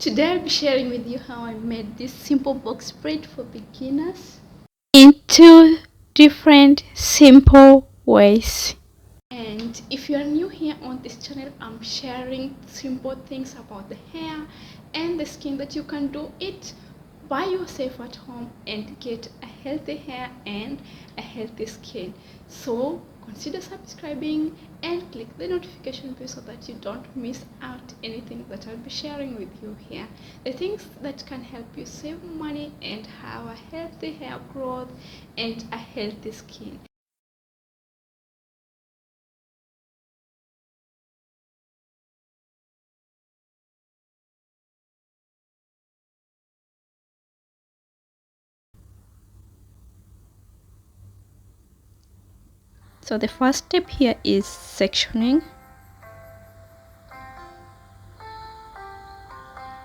Today I'll be sharing with you how I made this simple box braid for beginners in 2 different simple ways. And if you are new here on this channel, I'm sharing simple things about the hair and the skin that you can do it by yourself at home and get a healthy hair and a healthy skin. So consider subscribing and click the notification bell so that you don't miss out anything that I'll be sharing with you here. The things that can help you save money and have a healthy hair growth and a healthy skin. So the first step here is sectioning,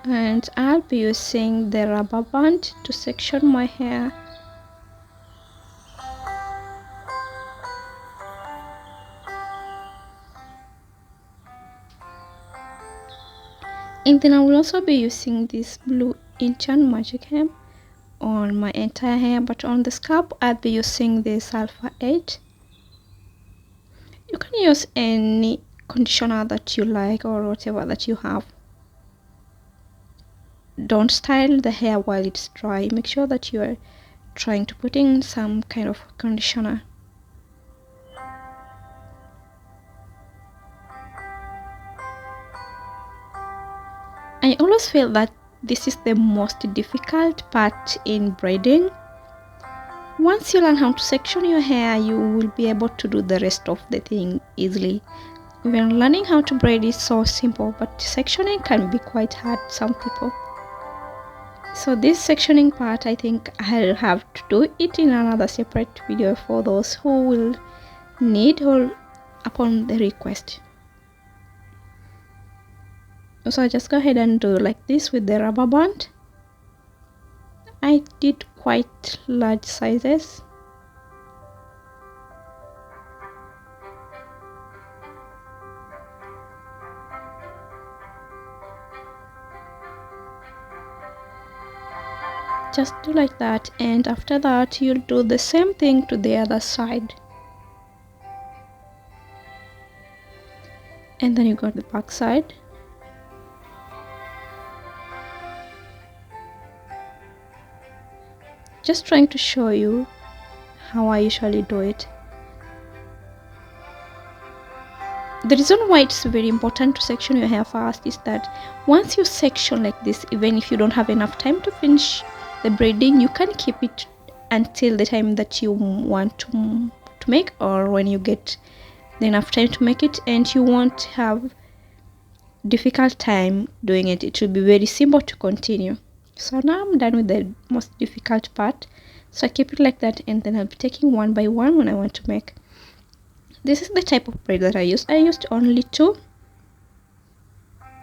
and I'll be using the rubber band to section my hair. And then I will also be using this blue Indian magic hemp on my entire hair, but on the scalp I'll be using this alpha 8. You can use any conditioner that you like or whatever that you have. Don't style the hair while it's dry. Make sure that you are trying to put in some kind of conditioner. I always feel that this is the most difficult part in braiding. Once you learn how to section your hair, you will be able to do the rest of the thing easily. Even learning how to braid is so simple, but sectioning can be quite hard some people. So this sectioning part, I think I'll have to do it in another separate video for those who will need or upon the request. So I just go ahead and do like this with the rubber band. I did quite large sizes. Just do like that, and after that you'll do the same thing to the other side. And then you got the back side. Just trying to show you how I usually do it. The reason why it's very important to section your hair first is that once you section like this, even if you don't have enough time to finish the braiding, you can keep it until the time that you want to make, or when you get enough time to make it and you won't have difficult time doing it. It will be very simple to continue. So now I'm done with the most difficult part, so I keep it like that, and then I'll be taking one by one when I want to make. This is the type of braid that I used. I used only 2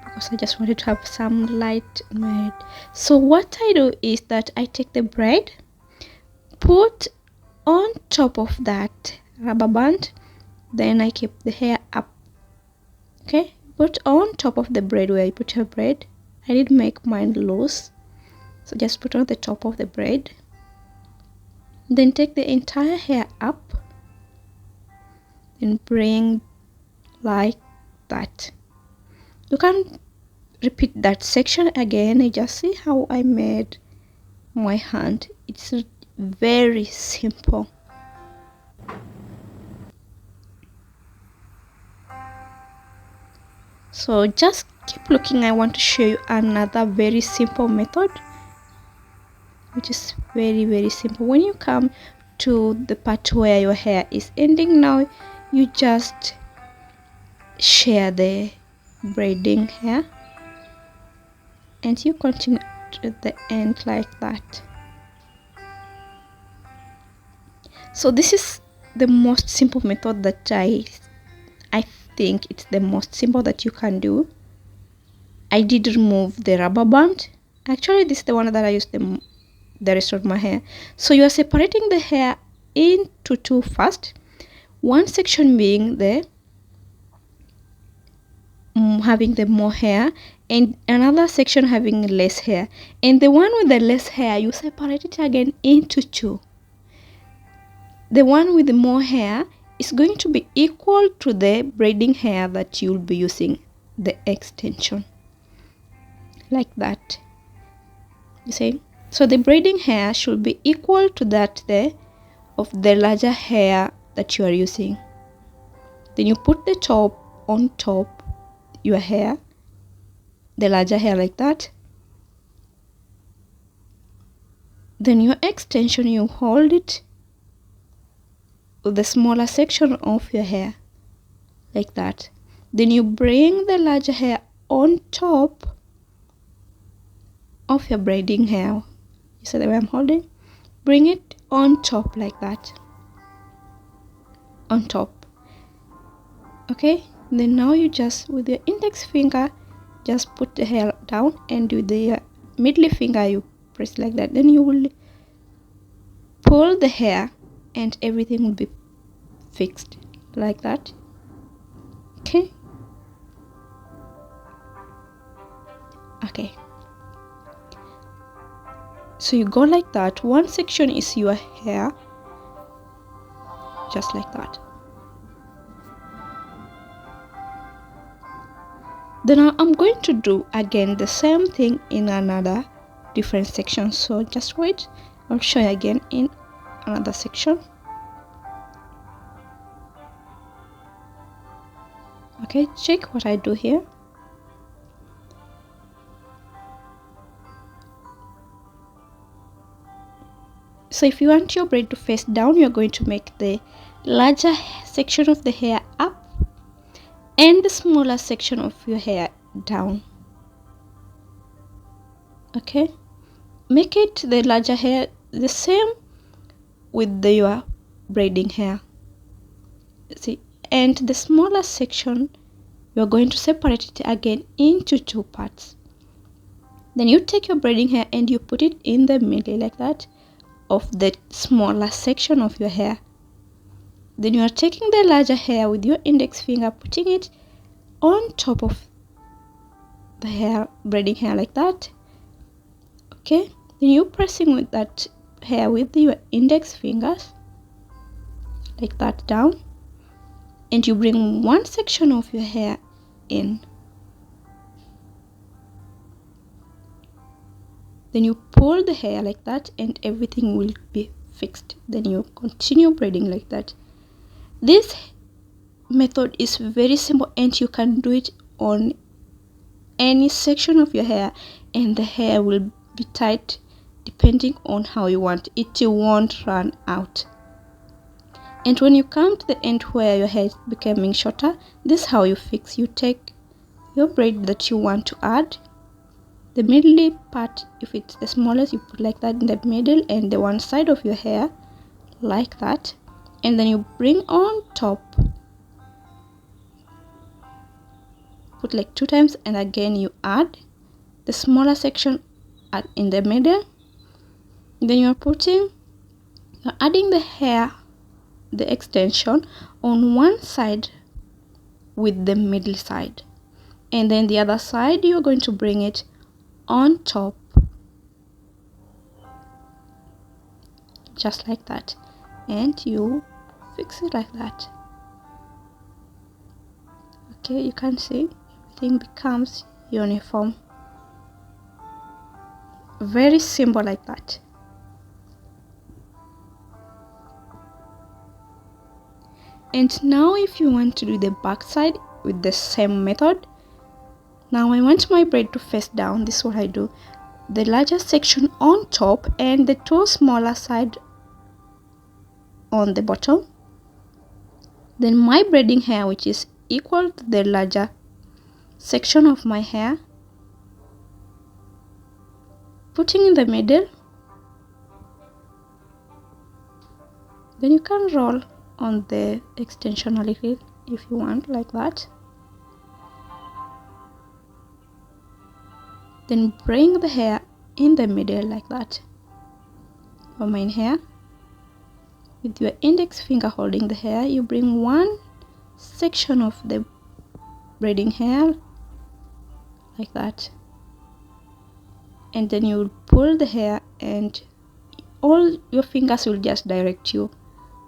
because I just wanted to have some light in my head. So what I do is that I take the braid, put on top of that rubber band, then I keep the hair up. Okay, put on top of the braid where you put your braid. I did make mine loose, so just put on the top of the braid, then take the entire hair up and bring like that. You can repeat that section again. You just see how I made my hand. It's very simple. So just keep looking. I want to show you another very simple method, which is very simple. When you come to the part where your hair is ending now, you just share the braiding hair and you continue to the end like that. So this is the most simple method that I think it's the most simple that you can do. I did remove the rubber band. Actually, this is the one that I used the rest of my hair. So you are separating the hair into 2 first. One section being the having the more hair, and another section having less hair, and the one with the less hair, you separate it again into two. The one with more hair is going to be equal to the braiding hair that you'll be using the extension, like that. You see, so the braiding hair should be equal to that of the larger hair that you are using. Then you put the top on top your hair, the larger hair, like that. Then your extension, you hold it with the smaller section of your hair, like that. Then you bring the larger hair on top of your braiding hair. You see the way I'm holding? Bring it on top, like that. On top. Okay? Then now you just, with your index finger, just put the hair down, and with the middle finger you press like that. Then you will pull the hair and everything will be fixed like that. Okay? Okay. So you go like that. One section is your hair, just like that. Then I'm going to do again the same thing in another different section. So just wait. I'll show you again in another section. Okay, check what I do here. So if you want your braid to face down, you're going to make the larger section of the hair up and the smaller section of your hair down. Okay, make it the larger hair the same with your braiding hair. See, and the smaller section, you're going to separate it again into two parts. Then you take your braiding hair and you put it in the middle, like that, of the smaller section of your hair. Then you are taking the larger hair with your index finger, putting it on top of the hair, braiding hair, like that. Okay, then you pressing with that hair with your index fingers, like that, down, and you bring one section of your hair in. Then you pull the hair like that and everything will be fixed. Then you continue braiding like that. This method is very simple and you can do it on any section of your hair, and the hair will be tight depending on how you want it. It won't run out. And when you come to the end where your hair is becoming shorter, this is how you fix. You take your braid that you want to add, the middle part, if it's the smallest, you put like that in the middle and the one side of your hair, like that, and then you bring on top, put like 2 times, and again you add the smaller section in the middle. Then you're adding the hair, the extension, on one side with the middle side, and then the other side you're going to bring it on top, just like that, and you fix it like that. Okay, you can see everything becomes uniform. Very simple, like that. And now if you want to do the back side with the same method, now I want my braid to face down. This is what I do. The larger section on top and the 2 smaller side on the bottom. Then my braiding hair, which is equal to the larger section of my hair, putting in the middle. Then you can roll on the extension a little if you want, like that. Then bring the hair in the middle, like that, your main hair. With your index finger holding the hair, you bring one section of the braiding hair like that, and then you will pull the hair and all your fingers will just direct you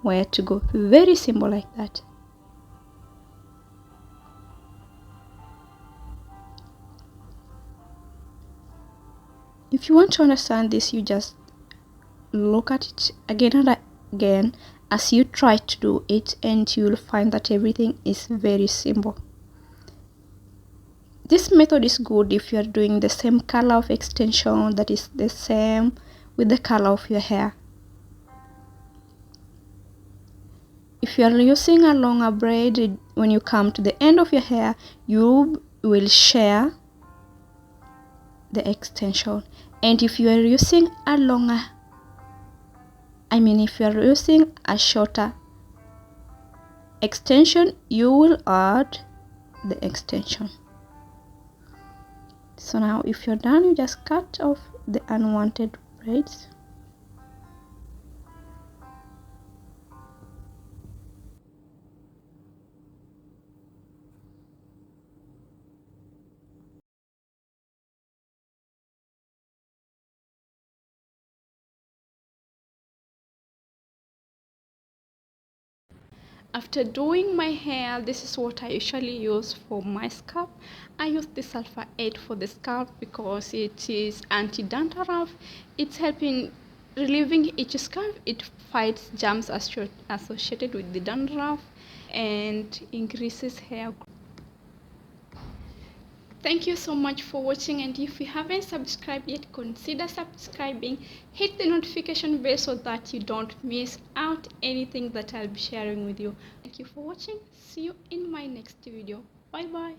where to go. Very simple like that. If you want to understand this, you just look at it again and again as you try to do it, and you will find that everything is very simple. This method is good if you are doing the same color of extension that is the same with the color of your hair. If you are using a longer braid, when you come to the end of your hair, you will share the extension. And if you are using a longer, if you are using a shorter extension, you will add the extension. So now if you're done, you just cut off the unwanted braids. After doing my hair, this is what I usually use for my scalp. I use the sulfur 8 for the scalp because it is anti-dandruff. It's helping relieving itchy scalp. It fights germs associated with the dandruff and increases hair growth. Thank you so much for watching, and if you haven't subscribed yet, consider subscribing. Hit the notification bell so that you don't miss out anything that I'll be sharing with you. Thank you for watching. See you in my next video. Bye bye.